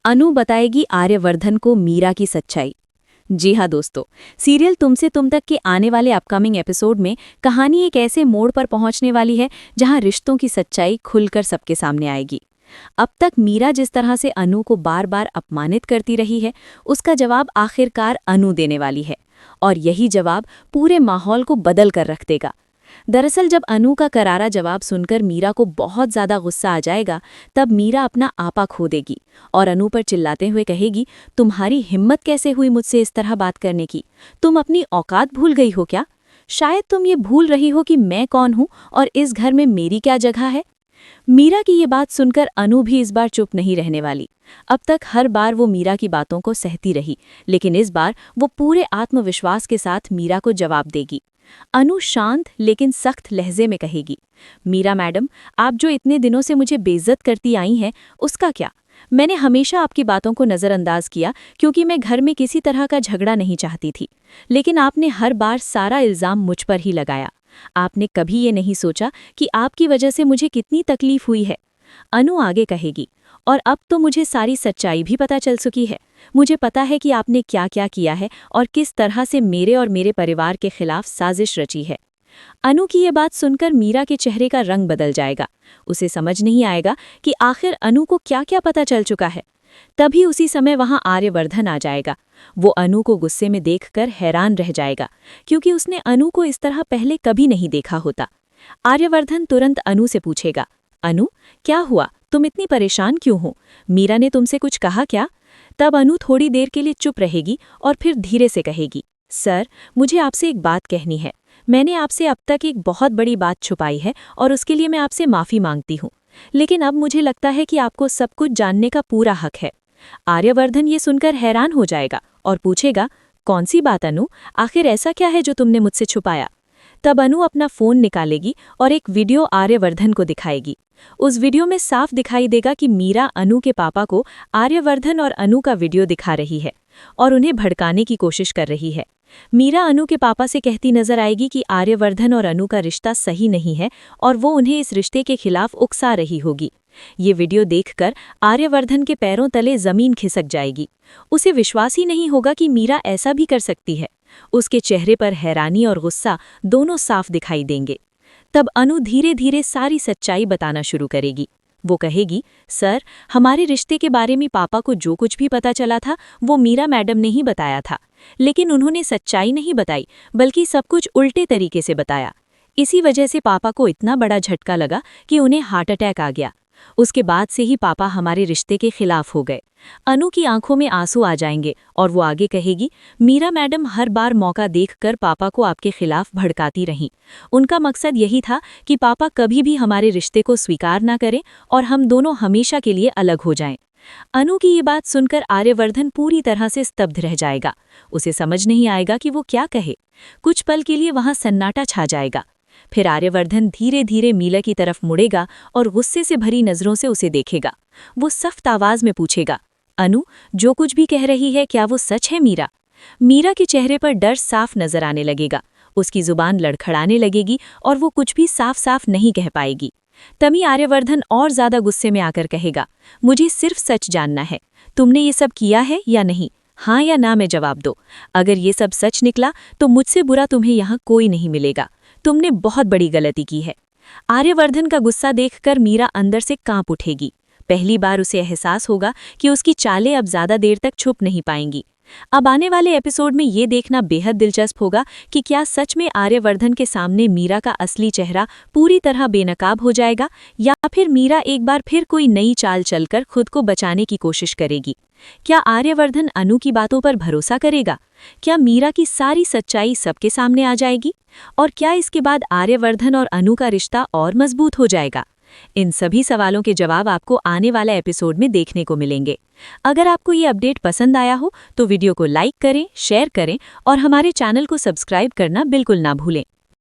अनु बताएगी आर्यवर्धन को मीरा की सच्चाई। जी हाँ दोस्तों, सीरियल तुमसे तुम तक के आने वाले अपकमिंग एपिसोड में कहानी एक ऐसे मोड़ पर पहुंचने वाली है जहां रिश्तों की सच्चाई खुलकर सबके सामने आएगी। अब तक मीरा जिस तरह से अनु को बार बार अपमानित करती रही है, उसका जवाब आखिरकार अनु देने वाली है, और यही जवाब पूरे माहौल को बदल कर रख देगा। दरअसल जब अनु का करारा जवाब सुनकर मीरा को बहुत ज्यादा गुस्सा आ जाएगा, तब मीरा अपना आपा खो देगी और अनु पर चिल्लाते हुए कहेगी, तुम्हारी हिम्मत कैसे हुई मुझसे इस तरह बात करने की? तुम अपनी औकात भूल गई हो क्या? शायद तुम ये भूल रही हो कि मैं कौन हूं और इस घर में मेरी क्या जगह है। मीरा की ये बात सुनकर अनु भी इस बार चुप नहीं रहने वाली। अब तक हर बार वो मीरा की बातों को सहती रही, लेकिन इस बार वो पूरे आत्मविश्वास के साथ मीरा को जवाब देगी। अनु शांत लेकिन सख्त लहजे में कहेगी, मीरा मैडम, आप जो इतने दिनों से मुझे बेइज्जत करती आई हैं, उसका क्या? मैंने हमेशा आपकी बातों को नज़रअंदाज किया क्योंकि मैं घर में किसी तरह का झगड़ा नहीं चाहती थी, लेकिन आपने हर बार सारा इल्ज़ाम मुझ पर ही लगाया। आपने कभी ये नहीं सोचा कि आपकी वजह से मुझे कितनी तकलीफ हुई है। अनु आगे कहेगी, और अब तो मुझे सारी सच्चाई भी पता चल चुकी है। मुझे पता है कि आपने क्या क्या किया है और किस तरह से मेरे और मेरे परिवार के खिलाफ साजिश रची है। अनु की ये बात सुनकर मीरा के चेहरे का रंग बदल जाएगा। उसे समझ नहीं आएगा कि आखिर अनु को क्या क्या पता चल चुका है। तभी उसी समय वहां आर्यवर्धन आ जाएगा। वो अनु को गुस्से में देखकर हैरान रह जाएगा, क्योंकि उसने अनु को इस तरह पहले कभी नहीं देखा होता। आर्यवर्धन तुरंत अनु से पूछेगा, अनु, क्या हुआ? तुम इतनी परेशान क्यों हो? मीरा ने तुमसे कुछ कहा क्या? तब अनु थोड़ी देर के लिए चुप रहेगी और फिर धीरे से कहेगी, सर, मुझे आपसे एक बात कहनी है। मैंने आपसे अब तक एक बहुत बड़ी बात छुपाई है और उसके लिए मैं आपसे माफ़ी मांगती हूँ, लेकिन अब मुझे लगता है कि आपको सब कुछ जानने का पूरा हक है। आर्यवर्धन ये सुनकर हैरान हो जाएगा और पूछेगा, कौन सी बात अनु? आखिर ऐसा क्या है जो तुमने मुझसे छुपाया? तब अनु अपना फ़ोन निकालेगी और एक वीडियो आर्यवर्धन को दिखाएगी। उस वीडियो में साफ दिखाई देगा कि मीरा अनु के पापा को आर्यवर्धन और अनु का वीडियो दिखा रही है और उन्हें भड़काने की कोशिश कर रही है। मीरा अनु के पापा से कहती नजर आएगी कि आर्यवर्धन और अनु का रिश्ता सही नहीं है और वो उन्हें इस रिश्ते के खिलाफ उकसा रही होगी। ये वीडियो देखकर आर्यवर्धन के पैरों तले जमीन खिसक जाएगी। उसे विश्वास ही नहीं होगा कि मीरा ऐसा भी कर सकती है। उसके चेहरे पर हैरानी और गुस्सा दोनों साफ दिखाई देंगे। तब अनु धीरे धीरे सारी सच्चाई बताना शुरू करेगी। वो कहेगी, सर, हमारे रिश्ते के बारे में पापा को जो कुछ भी पता चला था वो मीरा मैडम ने ही बताया था, लेकिन उन्होंने सच्चाई नहीं बताई बल्कि सब कुछ उल्टे तरीके से बताया। इसी वजह से पापा को इतना बड़ा झटका लगा कि उन्हें हार्ट अटैक आ गया। उसके बाद से ही पापा हमारे रिश्ते के खिलाफ हो गए। अनु की आंखों में आंसू आ जाएंगे और वो आगे कहेगी, मीरा मैडम हर बार मौका देखकर पापा को आपके खिलाफ भड़काती रहीं। उनका मकसद यही था कि पापा कभी भी हमारे रिश्ते को स्वीकार ना करें और हम दोनों हमेशा के लिए अलग हो जाएं। अनु की ये बात सुनकर आर्यवर्धन पूरी तरह से स्तब्ध रह जाएगा। उसे समझ नहीं आएगा कि वो क्या कहे। कुछ पल के लिए वहां सन्नाटा छा जाएगा। फिर आर्यवर्धन धीरे धीरे मीरा की तरफ मुड़ेगा और गुस्से से भरी नजरों से उसे देखेगा। वो सख्त आवाज में पूछेगा, अनु, जो कुछ भी कह रही है क्या वो सच है मीरा? मीरा के चेहरे पर डर साफ नजर आने लगेगा। उसकी जुबान लड़खड़ाने लगेगी और वो कुछ भी साफ साफ नहीं कह पाएगी। तभी आर्यवर्धन और ज्यादा गुस्से में आकर कहेगा, मुझे सिर्फ सच जानना है। तुमने ये सब किया है या नहीं? हाँ या ना में जवाब दो। अगर ये सब सच निकला तो मुझसे बुरा तुम्हें यहाँ कोई नहीं मिलेगा। तुमने बहुत बड़ी गलती की है। आर्यवर्धन का गुस्सा देखकर मीरा अंदर से कांप उठेगी। पहली बार उसे एहसास होगा कि उसकी चालें अब ज्यादा देर तक छुप नहीं पाएंगी। अब आने वाले एपिसोड में ये देखना बेहद दिलचस्प होगा कि क्या सच में आर्यवर्धन के सामने मीरा का असली चेहरा पूरी तरह बेनकाब हो जाएगा, या फिर मीरा एक बार फिर कोई नई चाल चलकर खुद को बचाने की कोशिश करेगी। क्या आर्यवर्धन अनु की बातों पर भरोसा करेगा? क्या मीरा की सारी सच्चाई सबके सामने आ जाएगी? और क्या इसके बाद आर्यवर्धन और अनु का रिश्ता और मजबूत हो जाएगा? इन सभी सवालों के जवाब आपको आने वाला एपिसोड में देखने को मिलेंगे। अगर आपको ये अपडेट पसंद आया हो तो वीडियो को लाइक करें, शेयर करें और हमारे चैनल को सब्सक्राइब करना बिल्कुल ना भूलें।